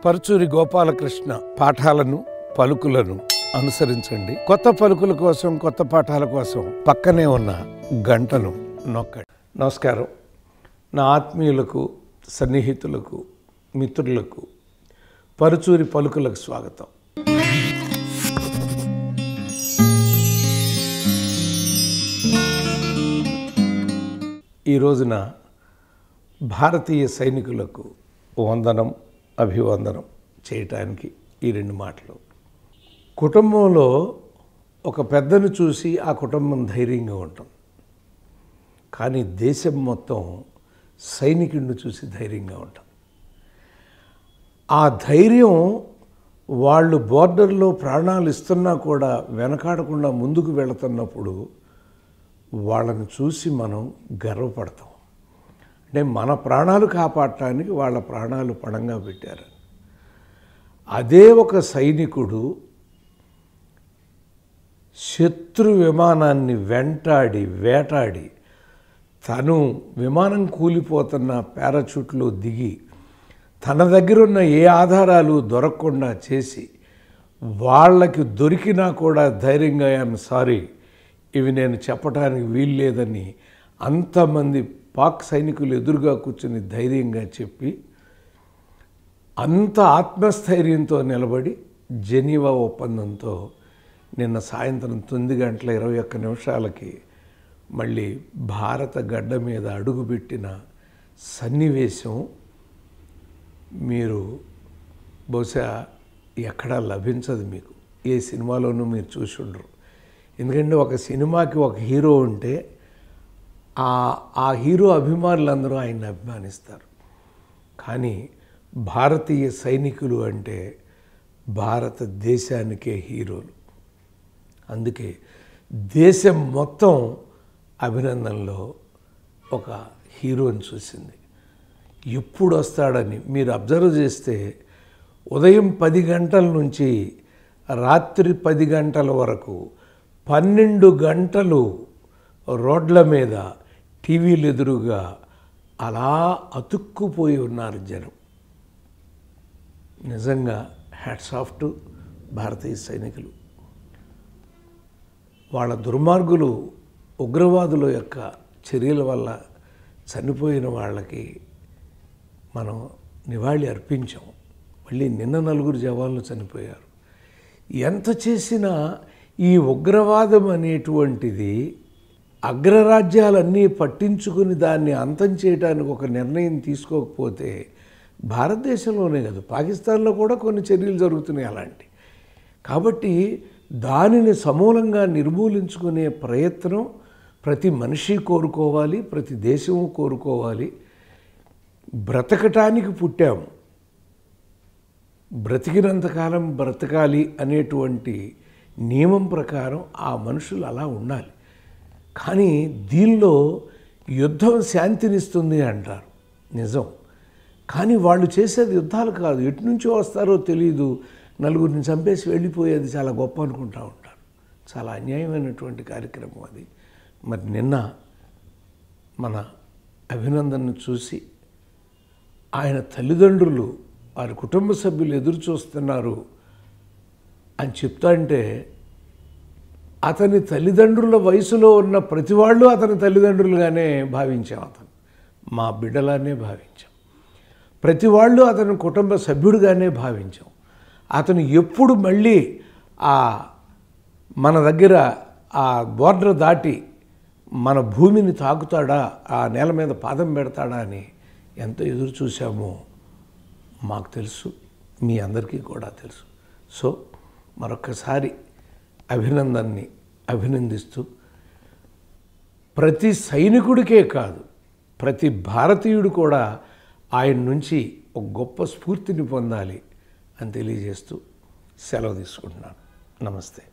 పరుచూరి గోపాలకృష్ణ పాఠాలను పలుకులను అనుసరించండి. కొత్త పలుకుల కోసం, కొత్త పాఠాల కోసం పక్కనే ఉన్న గంటను నొక్కండి. నమస్కారం. నా ఆత్మీయులకు, సన్నిహితులకు, మిత్రులకు పరుచూరి పలుకులకు స్వాగతం. ఈ రోజున భారతీయ సైనికులకు వందనం, అభివందనం చేయటానికి ఈ రెండు మాటలు. కుటుంబంలో ఒక పెద్దను చూసి ఆ కుటుంబం ధైర్యంగా ఉంటుంది, కానీ దేశం మొత్తం సైనికుడిని చూసి ధైర్యంగా ఉంటుంది. ఆ ధైర్యం వాళ్ళు బోర్డర్లో ప్రాణాలు ఇస్తున్నా కూడా వెనకాడకుండా ముందుకు వెళుతున్నప్పుడు వాళ్ళని చూసి మనం గర్వపడతాం. అంటే మన ప్రాణాలు కాపాడటానికి వాళ్ళ ప్రాణాలు పణంగా పెట్టారు. అదే ఒక సైనికుడు శత్రు విమానాన్ని వెంటాడి వేటాడి తను విమానం కూలిపోతున్న పారాచూట్లో దిగి తన దగ్గర ఉన్న ఏ ఆధారాలు దొరకకుండా చేసి వాళ్ళకి దొరికినా కూడా ధైర్యంగా ఐఎమ్ సారీ, ఇవి నేను చెప్పడానికి వీల్లేదని అంతమంది పాక్ సైనికులు ఎదురుగా కూర్చుని ధైర్యంగా చెప్పి అంత ఆత్మస్థైర్యంతో నిలబడి జెనీవా ఒప్పందంతో నిన్న సాయంత్రం 9:21 మళ్ళీ భారత గడ్డ మీద అడుగుపెట్టిన సన్నివేశం మీరు బహుశా ఎక్కడా లభించదు. మీకు ఏ సినిమాలోనూ మీరు చూసి ఉండరు. ఎందుకంటే ఒక సినిమాకి ఒక హీరో ఉంటే ఆ హీరో అభిమానులందరూ ఆయన్ని అభిమానిస్తారు. కానీ భారతీయ సైనికులు అంటే భారతదేశానికే హీరోలు. అందుకే దేశం మొత్తం అభినందనలో ఒక హీరోని చూసింది. ఎప్పుడు వస్తాడని మీరు అబ్జర్వ్ చేస్తే ఉదయం 10 గంటల నుంచి రాత్రి 10 గంటల వరకు 12 గంటలు రోడ్ల మీద టీవీలు ఎదురుగా అలా అతుక్కుపోయి ఉన్నారు జనం. నిజంగా హ్యాట్స్ ఆఫ్ టు భారతీయ సైనికులు. వాళ్ళ దుర్మార్గులు, ఉగ్రవాదుల యొక్క చర్యల వల్ల చనిపోయిన వాళ్ళకి మనం నివాళి అర్పించాం. మళ్ళీ నిన్న 4 జవాన్లు చనిపోయారు. ఎంత చేసినా ఈ ఉగ్రవాదం అనేటువంటిది అగ్రరాజ్యాలన్నీ పట్టించుకుని దాన్ని అంతం చేయడానికి ఒక నిర్ణయం తీసుకోకపోతే భారతదేశంలోనే కాదు, పాకిస్తాన్లో కూడా కొన్ని చర్యలు జరుగుతున్నాయి అలాంటి. కాబట్టి దానిని సమూలంగా నిర్మూలించుకునే ప్రయత్నం ప్రతి మనిషి కోరుకోవాలి, ప్రతి దేశము కోరుకోవాలి. బ్రతకటానికి పుట్టాము, బ్రతికినంతకాలం బ్రతకాలి అనేటువంటి నియమం ప్రకారం ఆ మనుషులు అలా ఉండాలి. కానీ దీనిలో యుద్ధం శాంతినిస్తుంది అంటారు, నిజం. కానీ వాళ్ళు చేసేది యుద్ధాలు కాదు, ఎటు నుంచో వస్తారో తెలియదు, నలుగురిని చంపేసి వెళ్ళిపోయేది చాలా గొప్ప అనుకుంటూ ఉంటారు. చాలా అన్యాయమైనటువంటి కార్యక్రమం అది. మరి నిన్న మన అభినందనను చూసి ఆయన తల్లిదండ్రులు, వారి కుటుంబ సభ్యులు ఎదురు చూస్తున్నారు అని చెప్తాంటే అతని తల్లిదండ్రుల వయసులో ఉన్న ప్రతి వాళ్ళు అతని తల్లిదండ్రులుగానే భావించాం. అతను మా బిడ్డలానే భావించాం. ప్రతి వాళ్ళు అతని కుటుంబ సభ్యుడిగానే భావించాం. అతను ఎప్పుడు మళ్ళీ మన దగ్గర ఆ బోర్డర్ దాటి మన భూమిని తాకుతాడా, ఆ నేల మీద పాదం పెడతాడా అని ఎంత ఎదురు చూసామో మాకు తెలుసు, మీ అందరికీ కూడా తెలుసు. సో మరొకసారి అభినందన్ని అభినందిస్తూ ప్రతి సైనికుడికే కాదు, ప్రతి భారతీయుడు కూడా ఆయన నుంచి ఒక గొప్ప స్ఫూర్తిని పొందాలి అని తెలియజేస్తూ సెలవు తీసుకుంటున్నాను. నమస్తే.